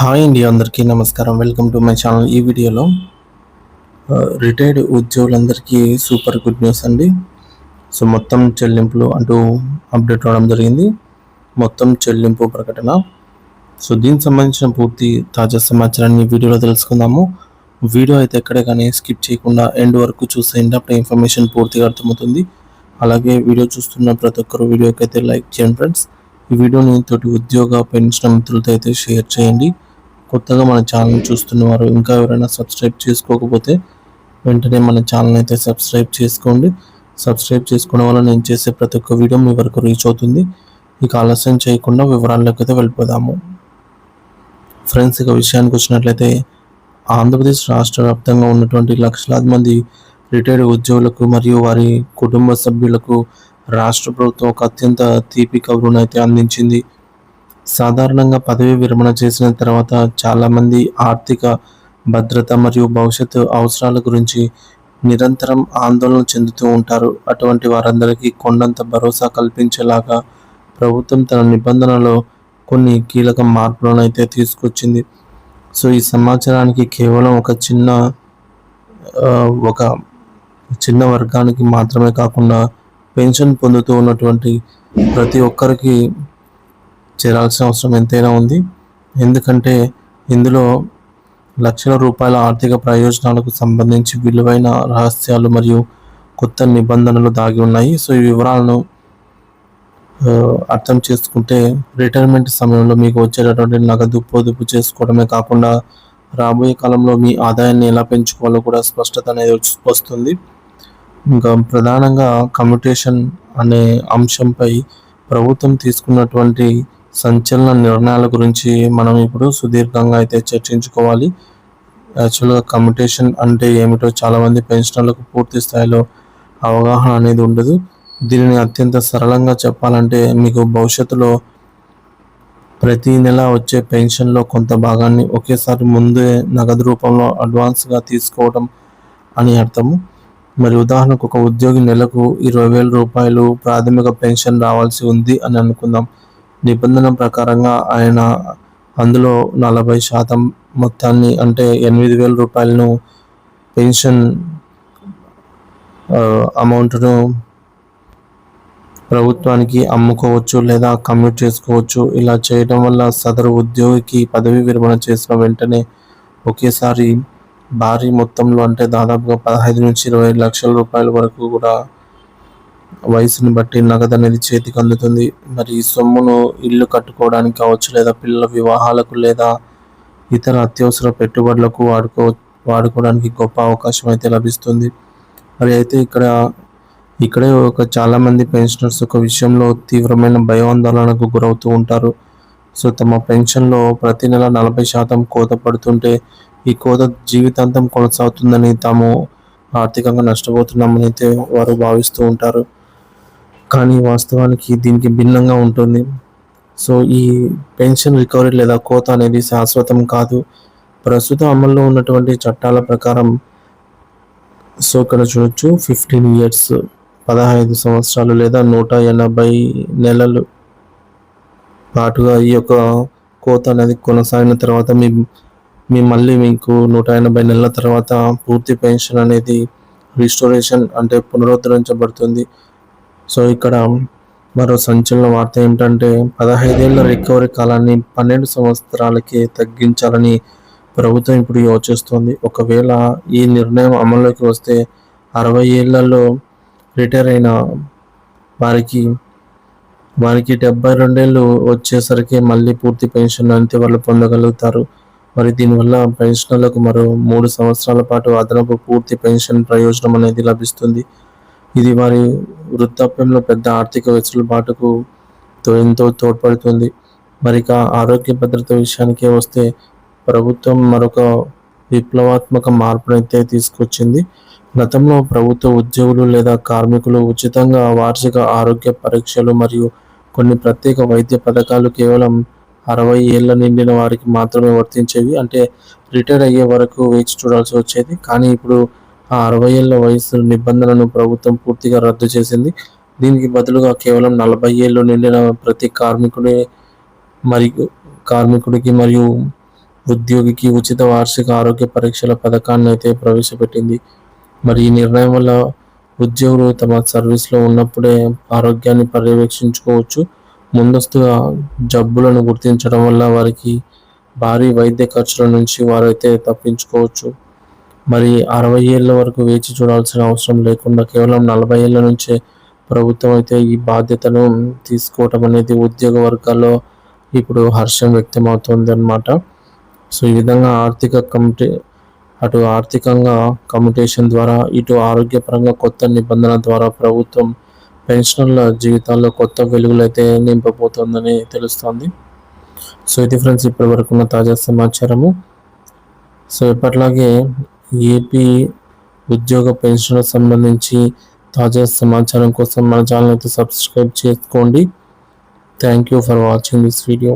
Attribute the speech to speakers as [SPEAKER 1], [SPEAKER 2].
[SPEAKER 1] Hi అండి, అందరికీ నమస్కారం. Welcome to my channel. ఈ వీడియోలో రిటైర్డ్ ఉద్యోగులందరికీ సూపర్ గుడ్ న్యూస్ అండి. సో మొత్తం చెల్లింపులు అంటూ అప్డేట్ అవడం జరిగింది. మొత్తం చెల్లింపు ప్రకటన. సో దీనికి సంబంధించిన పూర్తి తాజా సమాచారాన్ని వీడియోలో తెలుసుకుందాము. వీడియో అయితే ఎక్కడే కానీ స్కిప్ చేయకుండా ఎండ్ వరకు చూసేయండి. అప్పుడు ఇన్ఫర్మేషన్ పూర్తిగా అర్థమవుతుంది. అలాగే వీడియో చూస్తున్న ప్రతి ఒక్కరు వీడియోకి అయితే లైక్ చేయండి ఫ్రెండ్స్. ఈ వీడియోని తోటి ఉద్యోగ పెన్షన్ మిత్రులతో అయితే షేర్ చేయండి. కొత్తగా మన ఛానల్ చూస్తున్నవారు ఇంకా ఎవరైనా సబ్స్క్రైబ్ చేసుకోకపోతే వెంటనే మన ఛానల్ అయితే సబ్స్క్రైబ్ చేసుకోండి. సబ్స్క్రైబ్ చేసుకోవడం వల్ల నేను చేసే ప్రతి ఒక్క వీడియో మీ వరకు రీచ్ అవుతుంది. ఇక ఆలస్యం చేయకుండా వివరాల్లోకి అయితే వెళ్ళిపోదాము. ఫ్రెండ్స్, ఇక విషయానికి వచ్చినట్లయితే ఆంధ్రప్రదేశ్ రాష్ట్ర వ్యాప్తంగా ఉన్నటువంటి లక్షలాది మంది రిటైర్డ్ ఉద్యోగులకు మరియు వారి కుటుంబ సభ్యులకు రాష్ట్ర ప్రభుత్వం ఒక అత్యంత తీపి కబురును అయితే అందించింది. సాధారణంగా పదవి విరమణ చేసిన తర్వాత చాలామంది ఆర్థిక భద్రత మరియు భవిష్యత్తు అవసరాల గురించి నిరంతరం ఆందోళన చెందుతూ ఉంటారు. అటువంటి వారందరికీ కొండంత భరోసా కల్పించేలాగా ప్రభుత్వం తన నిబంధనలో కొన్ని కీలక మార్పులను అయితే తీసుకొచ్చింది. సో ఈ సమాచారానికి కేవలం ఒక చిన్న వర్గానికి మాత్రమే కాకుండా పెన్షన్ పొందుతూ ఉన్నటువంటి ప్రతి ఒక్కరికి చేరాల్సిన అవసరం ఎంతైనా ఉంది. ఎందుకంటే ఇందులో లక్షల రూపాయల ఆర్థిక ప్రయోజనాలకు సంబంధించి విలువైన రహస్యాలు మరియు కొత్త నిబంధనలు దాగి ఉన్నాయి. సో ఈ వివరాలను అర్థం చేసుకుంటే రిటైర్మెంట్ సమయంలో మీకు వచ్చేటటువంటి నగదు పొదుపు చేసుకోవడమే కాకుండా రాబోయే కాలంలో మీ ఆదాయాన్ని ఎలా పెంచుకోవాలో కూడా స్పష్టత అనేది వస్తుంది. ఇంకా ప్రధానంగా కమ్యూటేషన్ అనే అంశంపై ప్రభుత్వం తీసుకున్నటువంటి సంచలన నిర్ణయాల గురించి మనం ఇప్పుడు సుదీర్ఘంగా అయితే చర్చించుకోవాలి. యాక్చువల్గా కమ్యూటేషన్ అంటే ఏమిటో చాలామంది పెన్షనర్లకు పూర్తి స్థాయిలో అవగాహన అనేది ఉండదు. దీనిని అత్యంత సరళంగా చెప్పాలంటే మీకు భవిష్యత్తులో ప్రతి నెల వచ్చే పెన్షన్లో కొంత భాగాన్ని ఒకేసారి ముందే నగదు రూపంలో అడ్వాన్స్గా తీసుకోవడం అని అర్థము. మరి ఉదాహరణకు ఒక ఉద్యోగి నెలకు 20,000 రూపాయలు ప్రాథమిక పెన్షన్ రావాల్సి ఉంది అని అనుకుందాం. నిబంధన ప్రకారంగా ఆయన అందులో 40% మొత్తాన్ని అంటే 8,000 రూపాయలను పెన్షన్ అమౌంట్ను ప్రభుత్వానికి అమ్ముకోవచ్చు లేదా కమ్యూట్ చేసుకోవచ్చు. ఇలా చేయడం వల్ల సదరు ఉద్యోగికి పదవి విరమణ చేసిన వెంటనే ఒకేసారి భారీ మొత్తంలో అంటే దాదాపుగా 15 నుంచి 20 లక్షల రూపాయల వరకు కూడా వయసుని బట్టి నగదు అనేది చేతికి అందుతుంది. మరి ఈ సొమ్మును ఇల్లు కట్టుకోవడానికి కావచ్చు, లేదా పిల్లల వివాహాలకు లేదా ఇతర అత్యవసర పెట్టుబడులకు వాడుకోవడానికి గొప్ప అవకాశం అయితే లభిస్తుంది. మరి అయితే ఇక్కడే చాలామంది పెన్షనర్స్ ఒక విషయంలో తీవ్రమైన భయాందోళనకు గురవుతూ ఉంటారు. సో తమ పెన్షన్లో ప్రతి నెల 40% కోత పడుతుంటే ఈ కోత జీవితాంతం కొనసాగుతుందని, తాము ఆర్థికంగా నష్టపోతున్నామని అయితే వారు భావిస్తూ ఉంటారు. కానీ వాస్తవానికి దీనికి భిన్నంగా ఉంటుంది. సో ఈ పెన్షన్ రికవరీ లేదా కోత అనేది శాశ్వతం కాదు. ప్రస్తుతం అమల్లో ఉన్నటువంటి చట్టాల ప్రకారం సో ఇక్కడ చూడొచ్చు 15 ఇయర్స్ 15 సంవత్సరాలు లేదా 180 నెలలు పాటుగా ఈ యొక్క కోత అనేది కొనసాగిన తర్వాత మళ్ళీ మీకు 180 నెలల తర్వాత పూర్తి పెన్షన్ అనేది రిస్టోరేషన్ అంటే పునరుద్ధరించబడుతుంది. సో ఇక్కడ మరో సంచలన వార్త ఏమిటంటే 15 ఏళ్ల రికవరీ కాలాన్ని 12 సంవత్సరాలకే తగ్గించాలని ప్రభుత్వం ఇప్పుడు యోచిస్తోంది. ఒకవేళ ఈ నిర్ణయం అమల్లోకి వస్తే 60 ఏళ్లలో రిటైర్ అయిన వారికి 72 ఏళ్ళు వచ్చేసరికి మళ్ళీ పూర్తి పెన్షన్ అయితే వాళ్ళు పొందగలుగుతారు. మరి దీనివల్ల పెన్షనర్లకు మరో 3 సంవత్సరాల పాటు అదనపు పూర్తి పెన్షన్ ప్రయోజనం అనేది లభిస్తుంది. ఇది వారి వృద్ధాప్యంలో పెద్ద ఆర్థిక వెసులుబాటుకు ఎంతో తోడ్పడుతుంది. మరి ఆరోగ్య భద్రత విషయానికే వస్తే ప్రభుత్వం మరొక విప్లవాత్మక మార్పునైతే తీసుకొచ్చింది. గతంలో ప్రభుత్వ ఉద్యోగులు లేదా కార్మికులు ఉచితంగా వార్షిక ఆరోగ్య పరీక్షలు మరియు కొన్ని ప్రత్యేక వైద్య పథకాలు కేవలం 60 ఏళ్ల నిండిన వారికి మాత్రమే వర్తించేవి. అంటే రిటైర్ అయ్యే వరకు వేచి చూడాల్సి వచ్చేది. కానీ ఇప్పుడు ఆ 60 ఏళ్ల వయసు నిబంధనను ప్రభుత్వం పూర్తిగా రద్దు చేసింది. దీనికి బదులుగా కేవలం 40 ఏళ్ళు నిండిన ప్రతి కార్మికుడికి మరియు ఉద్యోగికి ఉచిత వార్షిక ఆరోగ్య పరీక్షల పథకాన్ని అయితే ప్రవేశపెట్టింది. మరి ఈ నిర్ణయం వల్ల ఉద్యోగులు తమ సర్వీస్లో ఉన్నప్పుడే ఆరోగ్యాన్ని పర్యవేక్షించుకోవచ్చు. ముందస్తుగా జబ్బులను గుర్తించడం వల్ల వారికి భారీ వైద్య ఖర్చుల నుంచి వారైతే తప్పించుకోవచ్చు. మరి 60 ఏళ్ళ వరకు వేచి చూడాల్సిన అవసరం లేకుండా కేవలం 40 ఏళ్ళ నుంచే ప్రభుత్వం అయితే ఈ బాధ్యతను తీసుకోవటం అనేది ఉద్యోగ వర్గాల్లో ఇప్పుడు హర్షం వ్యక్తమవుతుంది అన్నమాట. సో ఈ విధంగా అటు ఆర్థికంగా కమ్యూటేషన్ ద్వారా, ఇటు ఆరోగ్యపరంగా కొత్త నిబంధన ద్వారా ప్రభుత్వం పెన్షనర్ల జీవితాల్లో కొత్త వెలుగులైతే నింపబోతోందని తెలుస్తోంది. సో ఇది ఫ్రెండ్స్ ఇప్పటి వరకు ఉన్న తాజా సమాచారము. సో ఎప్పట్లాగే ఏపీ ఉద్యోగ పెన్షన్ సంబంధించి తాజా సమాచారం కోసం మన ఛానల్ అయితే సబ్స్క్రైబ్ చేసుకోండి. Thank you for watching this video.